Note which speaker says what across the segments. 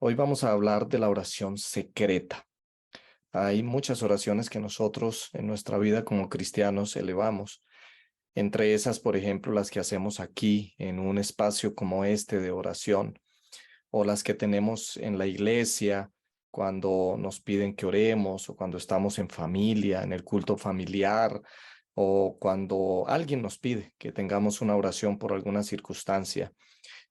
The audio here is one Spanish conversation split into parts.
Speaker 1: Hoy vamos a hablar de la oración secreta. Hay muchas oraciones que nosotros en nuestra vida como cristianos elevamos. Entre esas, por ejemplo, las que hacemos aquí en un espacio como este de oración, o las que tenemos en la iglesia cuando nos piden que oremos, o cuando estamos en familia, en el culto familiar, o cuando alguien nos pide que tengamos una oración por alguna circunstancia.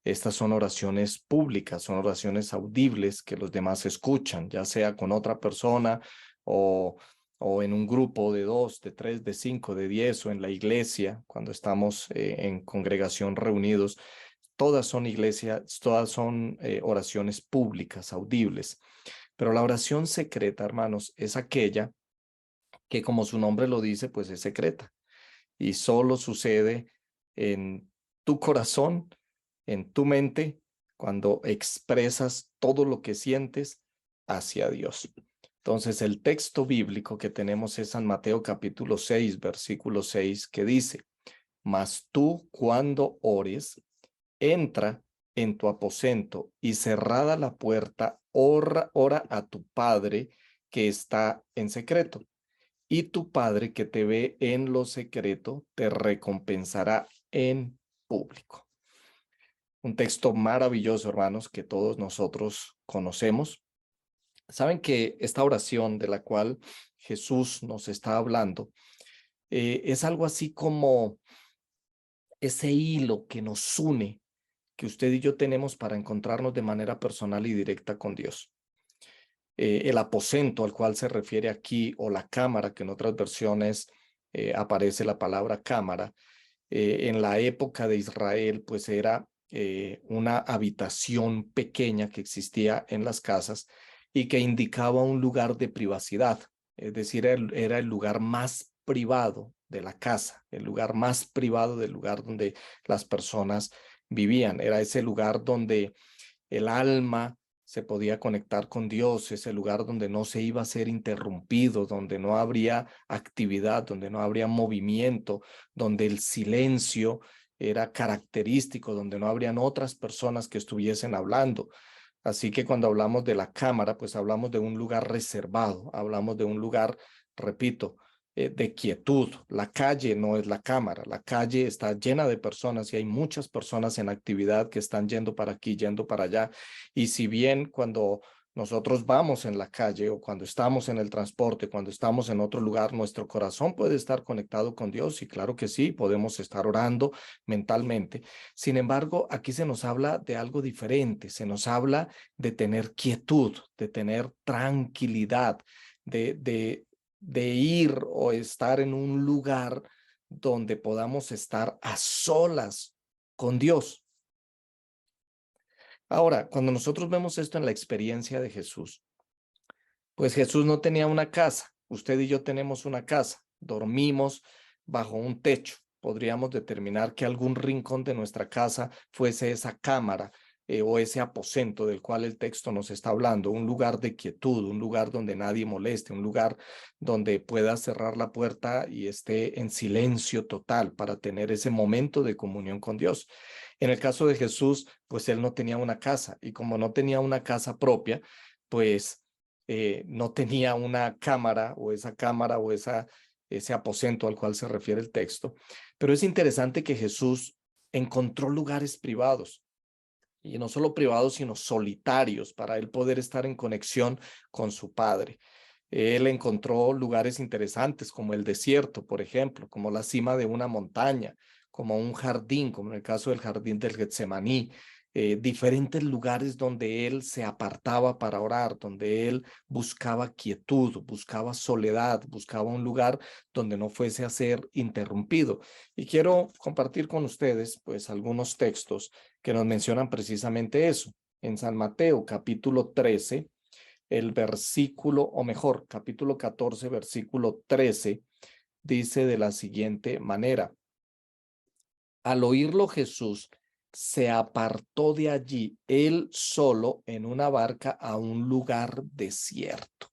Speaker 1: Estas son oraciones públicas, son oraciones audibles que los demás escuchan, ya sea con otra persona o, o en un grupo de 2, de 3, de 5, de 10 o en la iglesia, cuando estamos en congregación reunidos. Todas son oraciones públicas, audibles. Pero la oración secreta, hermanos, es aquella que, como su nombre lo dice, pues es secreta y solo sucede en tu corazón, en tu mente, cuando expresas todo lo que sientes hacia Dios. Entonces, el texto bíblico que tenemos es San Mateo capítulo 6, versículo 6, que dice: Mas tú, cuando ores, entra en tu aposento y cerrada la puerta, ora a tu Padre que está en secreto, y tu Padre que te ve en lo secreto te recompensará en público. Un texto maravilloso, hermanos, que todos nosotros conocemos. Saben que esta oración de la cual Jesús nos está hablando es algo así como ese hilo que nos une, que usted y yo tenemos para encontrarnos de manera personal y directa con Dios. El aposento al cual se refiere aquí, o la cámara, que en otras versiones aparece la palabra cámara, en la época de Israel, pues era una habitación pequeña que existía en las casas y que indicaba un lugar de privacidad, es decir, era el lugar más privado de la casa, el lugar más privado del lugar donde las personas vivían, era ese lugar donde el alma se podía conectar con Dios, ese lugar donde no se iba a ser interrumpido, donde no habría actividad, donde no habría movimiento, donde el silencio era característico, donde no habrían otras personas que estuviesen hablando. Así que cuando hablamos de la cámara, pues hablamos de un lugar reservado, hablamos de un lugar, repito, de quietud. La calle no es la cámara, la calle está llena de personas y hay muchas personas en actividad que están yendo para aquí, yendo para allá. Y si bien cuando nosotros vamos en la calle o cuando estamos en el transporte, cuando estamos en otro lugar, nuestro corazón puede estar conectado con Dios y claro que sí, podemos estar orando mentalmente. Sin embargo, aquí se nos habla de algo diferente, se nos habla de tener quietud, de tener tranquilidad, de, de, de ir o estar en un lugar donde podamos estar a solas con Dios. Ahora, cuando nosotros vemos esto en la experiencia de Jesús, pues Jesús no tenía una casa. Usted y yo tenemos una casa. Dormimos bajo un techo. Podríamos determinar que algún rincón de nuestra casa fuese esa cámara o ese aposento del cual el texto nos está hablando, un lugar de quietud, un lugar donde nadie moleste, un lugar donde pueda cerrar la puerta y esté en silencio total para tener ese momento de comunión con Dios. En el caso de Jesús, pues él no tenía una casa y como no tenía una casa propia, pues no tenía una cámara o ese aposento al cual se refiere el texto. Pero es interesante que Jesús encontró lugares privados, y no solo privados, sino solitarios, para él poder estar en conexión con su Padre. Él encontró lugares interesantes como el desierto, por ejemplo, como la cima de una montaña, como un jardín, como en el caso del jardín del Getsemaní, diferentes lugares donde él se apartaba para orar, donde él buscaba quietud, buscaba soledad, buscaba un lugar donde no fuese a ser interrumpido. Y quiero compartir con ustedes, pues, algunos textos que nos mencionan precisamente eso. En San Mateo, capítulo 13, el versículo, o mejor, capítulo 14, versículo 13, dice de la siguiente manera: Al oírlo Jesús se apartó de allí, él solo en una barca a un lugar desierto.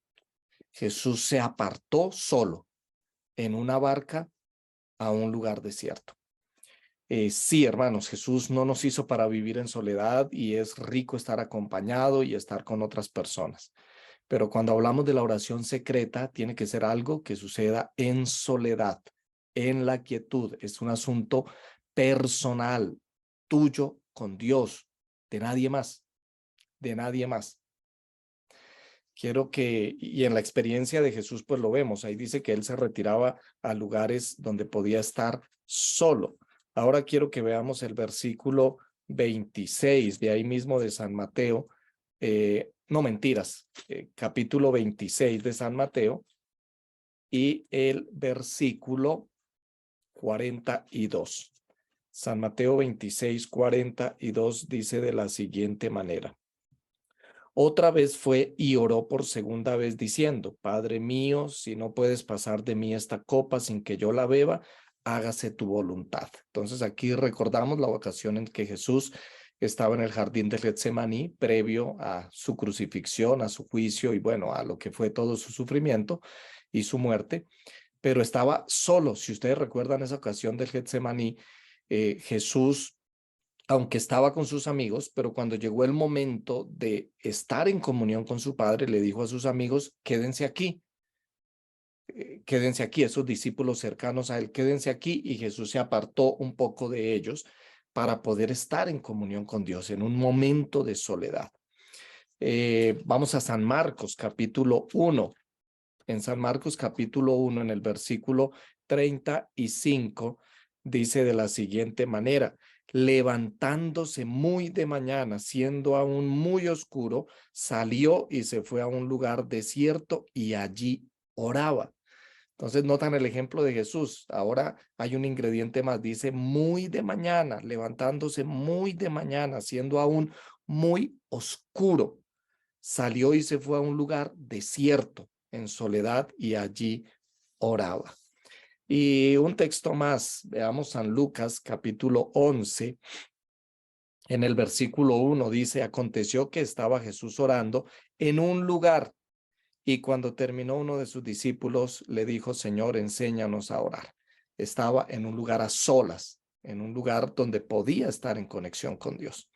Speaker 1: Jesús se apartó solo en una barca a un lugar desierto. Sí, hermanos, Jesús no nos hizo para vivir en soledad y es rico estar acompañado y estar con otras personas. Pero cuando hablamos de la oración secreta, tiene que ser algo que suceda en soledad, en la quietud. Es un asunto personal, tuyo con Dios, de nadie más, de nadie más. Quiero que, y en la experiencia de Jesús, pues lo vemos, ahí dice que él se retiraba a lugares donde podía estar solo. Ahora quiero que veamos el versículo 26 de ahí mismo de San Mateo. No mentiras, capítulo 26 de San Mateo y el versículo 42. San Mateo 26, 42 dice de la siguiente manera. Otra vez fue y oró por segunda vez diciendo, Padre mío, si no puedes pasar de mí esta copa sin que yo la beba, hágase tu voluntad. Entonces aquí recordamos la ocasión en que Jesús estaba en el jardín de Getsemaní previo a su crucifixión, a su juicio y bueno, a lo que fue todo su sufrimiento y su muerte, pero estaba solo. Si ustedes recuerdan esa ocasión del Getsemaní, Jesús aunque estaba con sus amigos, pero cuando llegó el momento de estar en comunión con su padre, le dijo a sus amigos, quédense aquí, esos discípulos cercanos a él, quédense aquí, y Jesús se apartó un poco de ellos para poder estar en comunión con Dios en un momento de soledad. Vamos a San Marcos, capítulo 1. En San Marcos, capítulo 1, en el versículo 35, dice de la siguiente manera, levantándose muy de mañana, siendo aún muy oscuro, salió y se fue a un lugar desierto y allí oraba. Entonces notan el ejemplo de Jesús. Ahora hay un ingrediente más, dice muy de mañana, levantándose muy de mañana, siendo aún muy oscuro. Salió y se fue a un lugar desierto, en soledad, y allí oraba. Y un texto más, veamos San Lucas capítulo 11, en el versículo 1 dice, aconteció que estaba Jesús orando en un lugar y cuando terminó uno de sus discípulos le dijo, Señor, enséñanos a orar. Estaba en un lugar a solas, en un lugar donde podía estar en conexión con Dios.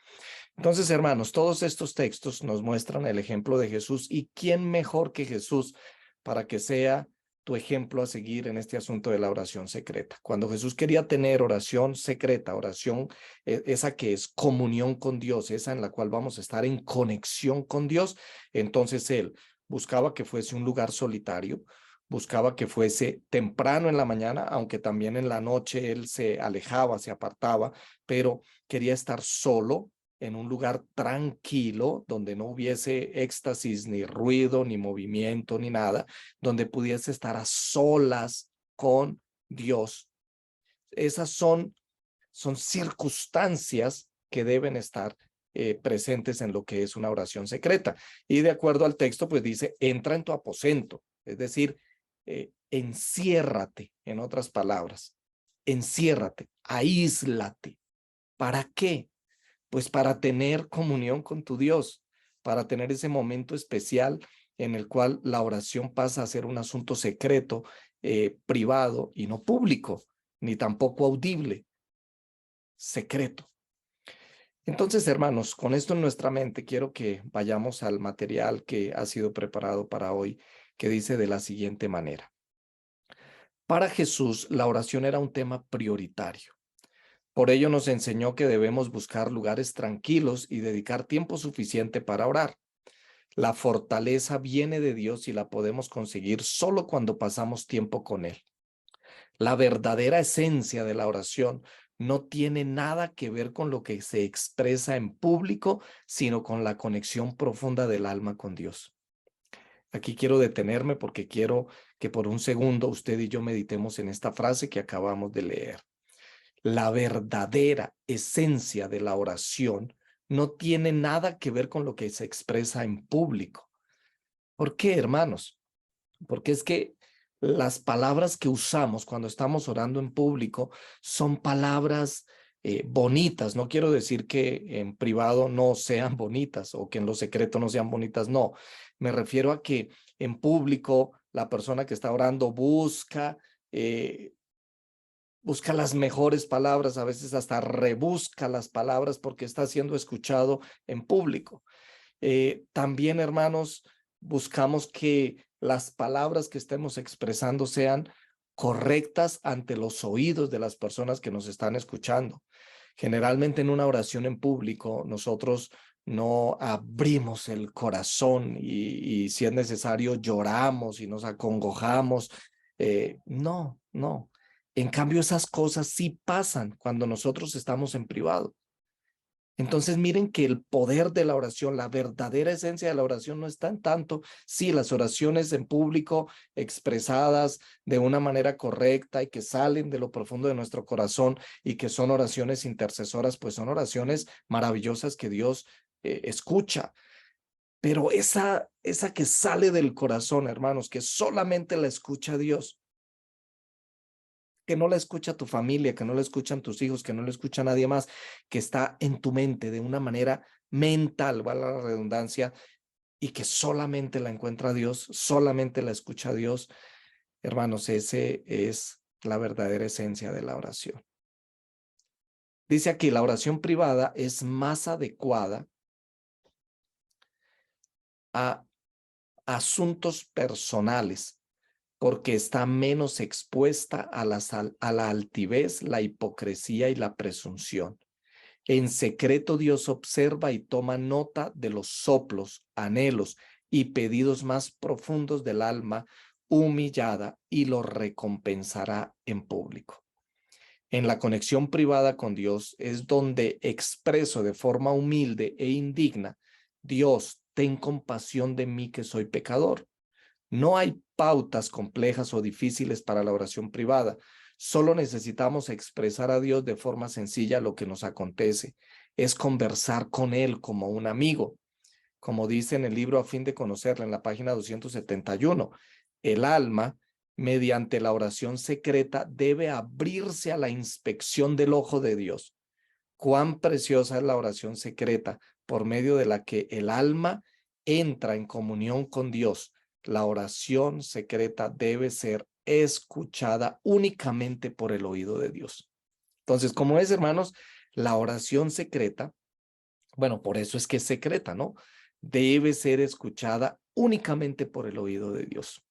Speaker 1: Entonces, hermanos, todos estos textos nos muestran el ejemplo de Jesús y quién mejor que Jesús para que sea tu ejemplo a seguir en este asunto de la oración secreta. Cuando Jesús quería tener oración secreta, oración esa que es comunión con Dios, esa en la cual vamos a estar en conexión con Dios, entonces él buscaba que fuese un lugar solitario, buscaba que fuese temprano en la mañana, aunque también en la noche él se alejaba, se apartaba, pero quería estar solo en un lugar tranquilo, donde no hubiese éxtasis, ni ruido, ni movimiento, ni nada, donde pudiese estar a solas con Dios. Esas son circunstancias que deben estar presentes en lo que es una oración secreta. Y de acuerdo al texto, pues dice, entra en tu aposento, es decir, enciérrate, en otras palabras, enciérrate, aíslate. ¿Para qué? Pues para tener comunión con tu Dios, para tener ese momento especial en el cual la oración pasa a ser un asunto secreto, privado y no público, ni tampoco audible, secreto. Entonces, hermanos, con esto en nuestra mente, quiero que vayamos al material que ha sido preparado para hoy, que dice de la siguiente manera. Para Jesús, la oración era un tema prioritario. Por ello nos enseñó que debemos buscar lugares tranquilos y dedicar tiempo suficiente para orar. La fortaleza viene de Dios y la podemos conseguir solo cuando pasamos tiempo con Él. La verdadera esencia de la oración no tiene nada que ver con lo que se expresa en público, sino con la conexión profunda del alma con Dios. Aquí quiero detenerme porque quiero que por un segundo usted y yo meditemos en esta frase que acabamos de leer. La verdadera esencia de la oración no tiene nada que ver con lo que se expresa en público. ¿Por qué, hermanos? Porque es que las palabras que usamos cuando estamos orando en público son palabras bonitas. No quiero decir que en privado no sean bonitas o que en lo secreto no sean bonitas. No, me refiero a que en público la persona que está orando busca busca las mejores palabras, a veces hasta rebusca las palabras porque está siendo escuchado en público. También, hermanos, buscamos que las palabras que estemos expresando sean correctas ante los oídos de las personas que nos están escuchando. Generalmente en una oración en público, nosotros no abrimos el corazón y si es necesario lloramos y nos acongojamos. No, no. En cambio, esas cosas sí pasan cuando nosotros estamos en privado. Entonces miren que el poder de la oración, la verdadera esencia de la oración no está en tanto, sí, las oraciones en público expresadas de una manera correcta y que salen de lo profundo de nuestro corazón y que son oraciones intercesoras, pues son oraciones maravillosas que Dios escucha. Pero esa que sale del corazón, hermanos, que solamente la escucha Dios, que no la escucha tu familia, que no la escuchan tus hijos, que no la escucha nadie más, que está en tu mente de una manera mental, vale la redundancia, y que solamente la encuentra Dios, solamente la escucha Dios. Hermanos, ese es la verdadera esencia de la oración. Dice aquí, la oración privada es más adecuada a asuntos personales porque está menos expuesta a la altivez, la hipocresía y la presunción. En secreto Dios observa y toma nota de los soplos, anhelos y pedidos más profundos del alma humillada y los recompensará en público. En la conexión privada con Dios es donde expreso de forma humilde e indigna: Dios, ten compasión de mí que soy pecador. No hay pautas complejas o difíciles para la oración privada. Solo necesitamos expresar a Dios de forma sencilla lo que nos acontece. Es conversar con Él como un amigo. Como dice en el libro A fin de conocerla, en la página 271, el alma, mediante la oración secreta, debe abrirse a la inspección del ojo de Dios. Cuán preciosa es la oración secreta, por medio de la que el alma entra en comunión con Dios. La oración secreta debe ser escuchada únicamente por el oído de Dios. Entonces, como es, hermanos, la oración secreta, bueno, por eso es que es secreta, ¿no? Debe ser escuchada únicamente por el oído de Dios.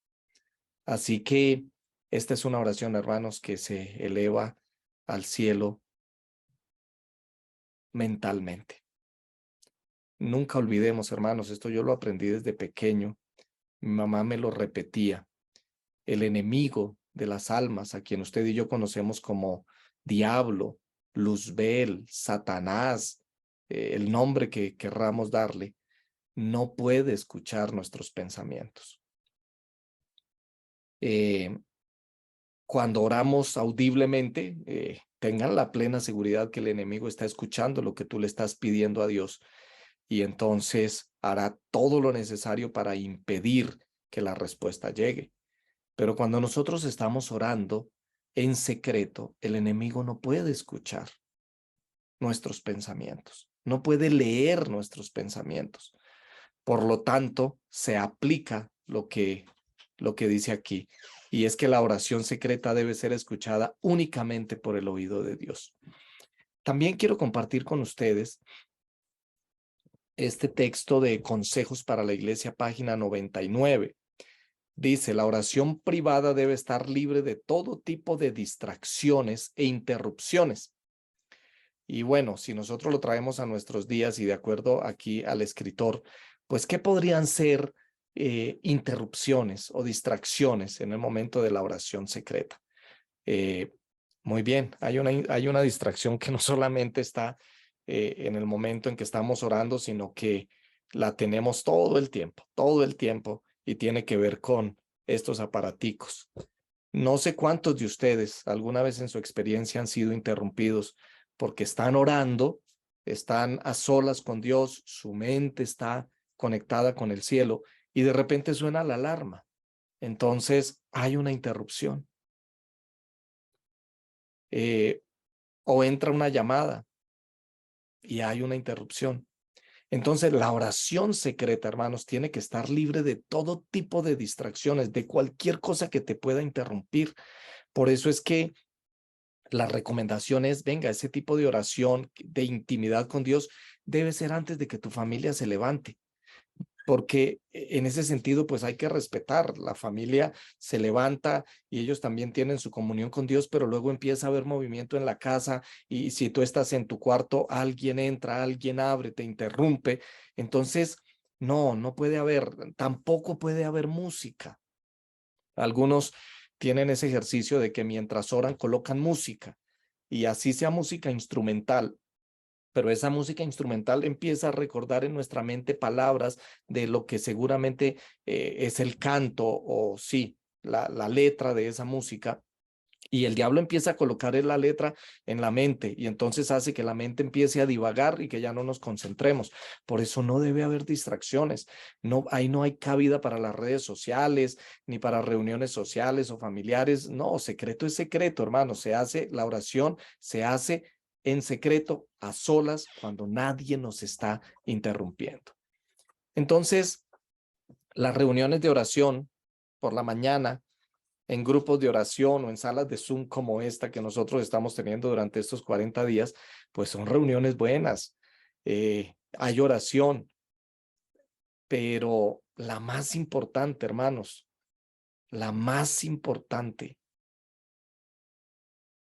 Speaker 1: Así que esta es una oración, hermanos, que se eleva al cielo mentalmente. Nunca olvidemos, hermanos, esto yo lo aprendí desde pequeño. Mi mamá me lo repetía. El enemigo de las almas, a quien usted y yo conocemos como diablo, Luzbel, Satanás, el nombre que querramos darle, no puede escuchar nuestros pensamientos. Cuando oramos audiblemente, tengan la plena seguridad que el enemigo está escuchando lo que tú le estás pidiendo a Dios y entonces hará todo lo necesario para impedir que la respuesta llegue. Pero cuando nosotros estamos orando en secreto, el enemigo no puede escuchar nuestros pensamientos, no puede leer nuestros pensamientos. Por lo tanto, se aplica lo que dice aquí, y es que la oración secreta debe ser escuchada únicamente por el oído de Dios. También quiero compartir con ustedes este texto de Consejos para la Iglesia, página 99. Dice, la oración privada debe estar libre de todo tipo de distracciones e interrupciones. Y bueno, si nosotros lo traemos a nuestros días y de acuerdo aquí al escritor, pues ¿qué podrían ser interrupciones o distracciones en el momento de la oración secreta? Muy bien, hay una distracción que no solamente está en el momento en que estamos orando, sino que la tenemos todo el tiempo, y tiene que ver con estos aparaticos. No sé cuántos de ustedes alguna vez en su experiencia han sido interrumpidos porque están orando, están a solas con Dios, su mente está conectada con el cielo y de repente suena la alarma. Entonces hay una interrupción. O entra una llamada y hay una interrupción. Entonces, la oración secreta, hermanos, tiene que estar libre de todo tipo de distracciones, de cualquier cosa que te pueda interrumpir. Por eso es que La recomendación es, venga, ese tipo de oración, de intimidad con Dios, debe ser antes de que tu familia se levante, porque en ese sentido, pues hay que respetar. La familia se levanta y ellos también tienen su comunión con Dios, pero luego empieza a haber movimiento en la casa y si tú estás en tu cuarto, alguien entra, alguien abre, te interrumpe. Entonces, no puede haber, tampoco puede haber música. Algunos tienen ese ejercicio de que mientras oran colocan música y así sea música instrumental, pero esa música instrumental empieza a recordar en nuestra mente palabras de lo que seguramente es el canto o sí, la letra de esa música. Y el diablo empieza a colocar la letra en la mente y entonces hace que la mente empiece a divagar y que ya no nos concentremos. Por eso no debe haber distracciones. No, ahí no hay cabida para las redes sociales ni para reuniones sociales o familiares. No, secreto es secreto, hermano. Se hace la oración, se hace en secreto, a solas, cuando nadie nos está interrumpiendo. Entonces, las reuniones de oración por la mañana en grupos de oración o en salas de Zoom como esta que nosotros estamos teniendo durante estos 40 días, pues son reuniones buenas. Hay oración, pero la más importante, hermanos, la más importante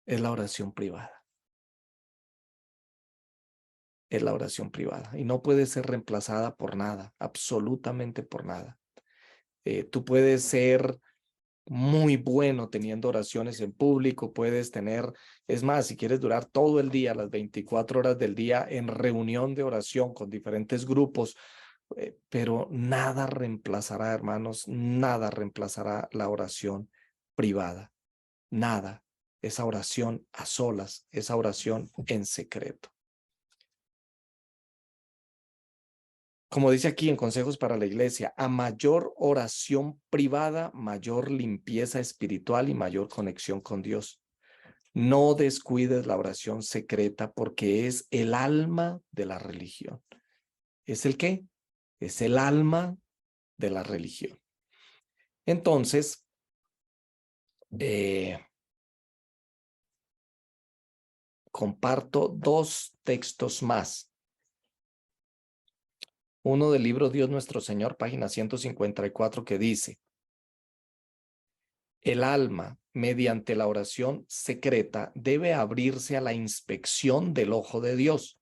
Speaker 1: es la oración privada. Es la oración privada y no puede ser reemplazada por nada, absolutamente por nada. Tú puedes ser muy bueno teniendo oraciones en público, puedes tener, es más, si quieres durar todo el día, las 24 horas del día en reunión de oración con diferentes grupos, pero nada reemplazará, hermanos, nada reemplazará la oración privada, nada, esa oración a solas, esa oración en secreto. Como dice aquí en Consejos para la Iglesia, a mayor oración privada, mayor limpieza espiritual y mayor conexión con Dios. No descuides la oración secreta porque es el alma de la religión. ¿Es el qué? Es el alma de la religión. Entonces, comparto dos textos más. Uno del libro Dios Nuestro Señor, página 154, que dice: el alma, mediante la oración secreta, debe abrirse a la inspección del ojo de Dios.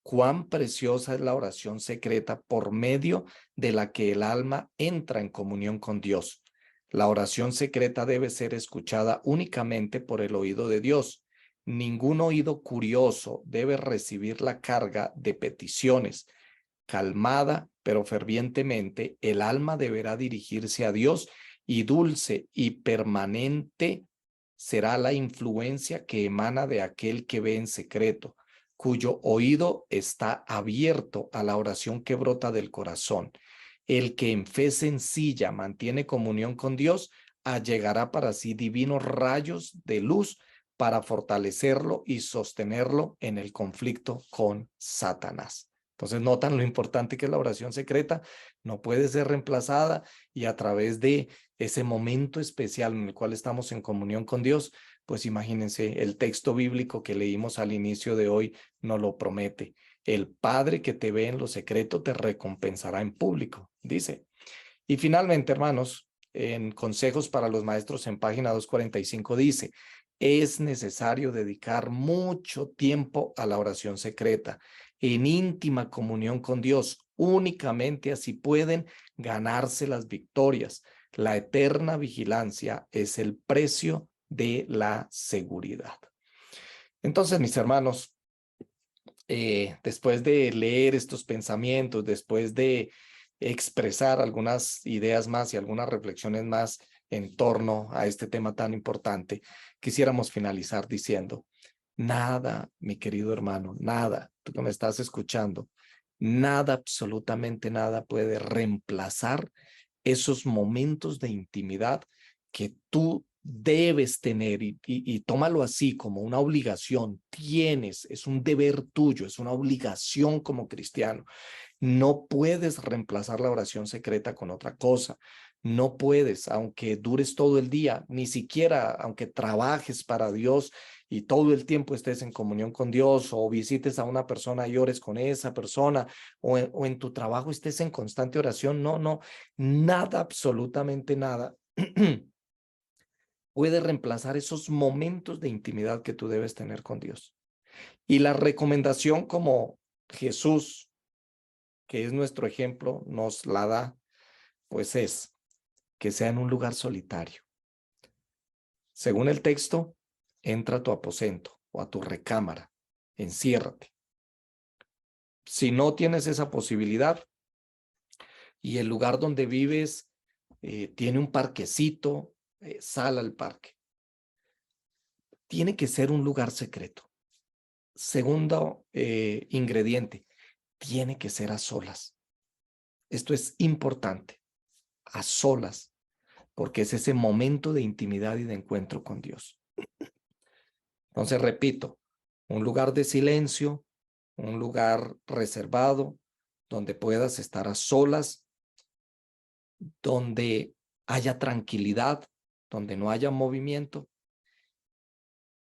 Speaker 1: Cuán preciosa es la oración secreta por medio de la que el alma entra en comunión con Dios. La oración secreta debe ser escuchada únicamente por el oído de Dios. Ningún oído curioso debe recibir la carga de peticiones. Calmada, pero fervientemente, el alma deberá dirigirse a Dios y dulce y permanente será la influencia que emana de aquel que ve en secreto, cuyo oído está abierto a la oración que brota del corazón. El que en fe sencilla mantiene comunión con Dios, allegará para sí divinos rayos de luz para fortalecerlo y sostenerlo en el conflicto con Satanás. Entonces notan lo importante que es la oración secreta, no puede ser reemplazada y a través de ese momento especial en el cual estamos en comunión con Dios, pues imagínense, el texto bíblico que leímos al inicio de hoy nos lo promete. El Padre que te ve en lo secreto te recompensará en público, dice. Y finalmente, hermanos, en Consejos para los Maestros en página 245 dice: es necesario dedicar mucho tiempo a la oración secreta, en íntima comunión con Dios. Únicamente así pueden ganarse las victorias. La eterna vigilancia es el precio de la seguridad. Entonces, mis hermanos, después de leer estos pensamientos, después de expresar algunas ideas más y algunas reflexiones más en torno a este tema tan importante, quisiéramos finalizar diciendo: nada, mi querido hermano, nada, tú que me estás escuchando, nada, absolutamente nada puede reemplazar esos momentos de intimidad que tú debes tener y tómalo así como una obligación. Tienes, es un deber tuyo, es una obligación como cristiano. No puedes reemplazar la oración secreta con otra cosa. No puedes, aunque dures todo el día, ni siquiera aunque trabajes para Dios y todo el tiempo estés en comunión con Dios, o visites a una persona y ores con esa persona, o en tu trabajo estés en constante oración. No, no, nada, absolutamente nada puede reemplazar esos momentos de intimidad que tú debes tener con Dios. Y la recomendación, como Jesús, que es nuestro ejemplo, nos la da, pues es que sea en un lugar solitario. Según el texto, entra a tu aposento o a tu recámara, enciérrate. Si no tienes esa posibilidad y el lugar donde vives tiene un parquecito, sal al parque. Tiene que ser un lugar secreto. Segundo ingrediente, tiene que ser a solas. Esto es importante, a solas, porque es ese momento de intimidad y de encuentro con Dios. Entonces, repito, un lugar de silencio, un lugar reservado, donde puedas estar a solas, donde haya tranquilidad, donde no haya movimiento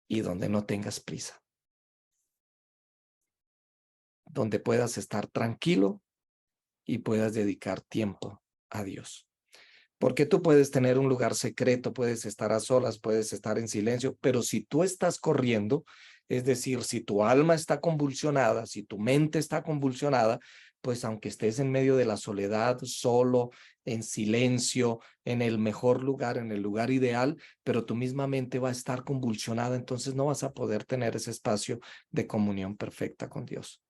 Speaker 1: y donde no tengas prisa, donde puedas estar tranquilo y puedas dedicar tiempo a Dios. Porque tú puedes tener un lugar secreto, puedes estar a solas, puedes estar en silencio, pero si tú estás corriendo, es decir, si tu alma está convulsionada, si tu mente está convulsionada, pues aunque estés en medio de la soledad, solo, en silencio, en el mejor lugar, en el lugar ideal, pero tu misma mente va a estar convulsionada, entonces no vas a poder tener ese espacio de comunión perfecta con Dios.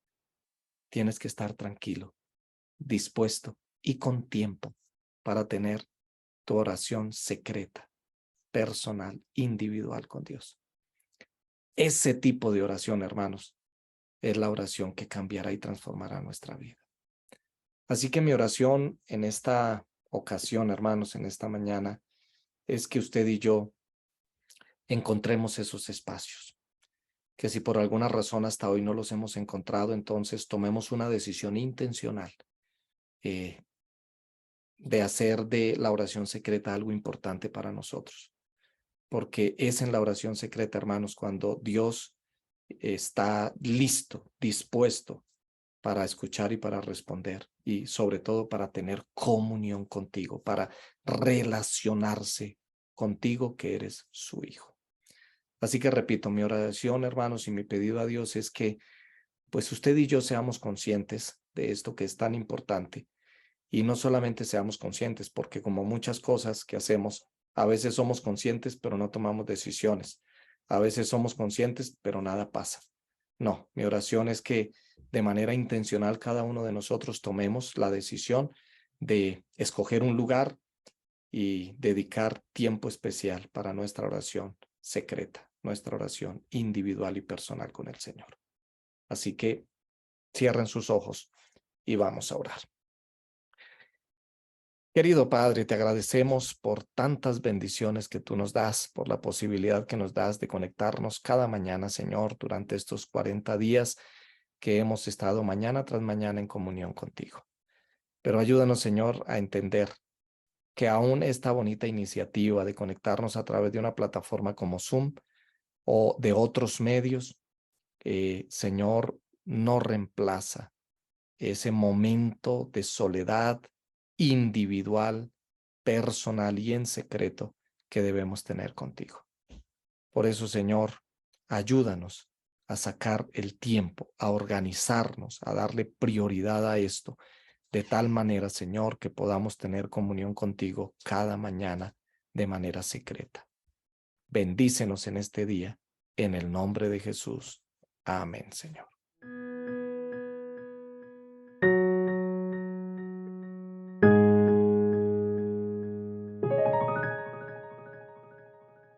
Speaker 1: Tienes que estar tranquilo, dispuesto y con tiempo para tener tu oración secreta, personal, individual con Dios. Ese tipo de oración, hermanos, es la oración que cambiará y transformará nuestra vida. Así que mi oración en esta ocasión, hermanos, en esta mañana, es que usted y yo encontremos esos espacios. Que si por alguna razón hasta hoy no los hemos encontrado, entonces tomemos una decisión intencional de hacer de la oración secreta algo importante para nosotros. Porque es en la oración secreta, hermanos, cuando Dios está listo, dispuesto para escuchar y para responder, y sobre todo para tener comunión contigo, para relacionarse contigo, que eres su hijo. Así que repito, mi oración, hermanos, y mi pedido a Dios es que pues usted y yo seamos conscientes de esto que es tan importante, y no solamente seamos conscientes, porque como muchas cosas que hacemos, a veces somos conscientes, pero no tomamos decisiones. A veces somos conscientes, pero nada pasa. No, mi oración es que de manera intencional cada uno de nosotros tomemos la decisión de escoger un lugar y dedicar tiempo especial para nuestra oración secreta, nuestra oración individual y personal con el Señor. Así que cierren sus ojos y vamos a orar. Querido Padre, te agradecemos por tantas bendiciones que tú nos das, por la posibilidad que nos das de conectarnos cada mañana, Señor, durante estos 40 días que hemos estado mañana tras mañana en comunión contigo. Pero ayúdanos, Señor, a entender que aún esta bonita iniciativa de conectarnos a través de una plataforma como Zoom o de otros medios, Señor, no reemplaza ese momento de soledad individual, personal y en secreto que debemos tener contigo. Por eso, Señor, ayúdanos a sacar el tiempo, a organizarnos, a darle prioridad a esto, de tal manera, Señor, que podamos tener comunión contigo cada mañana de manera secreta. Bendícenos en este día, en el nombre de Jesús. Amén, Señor.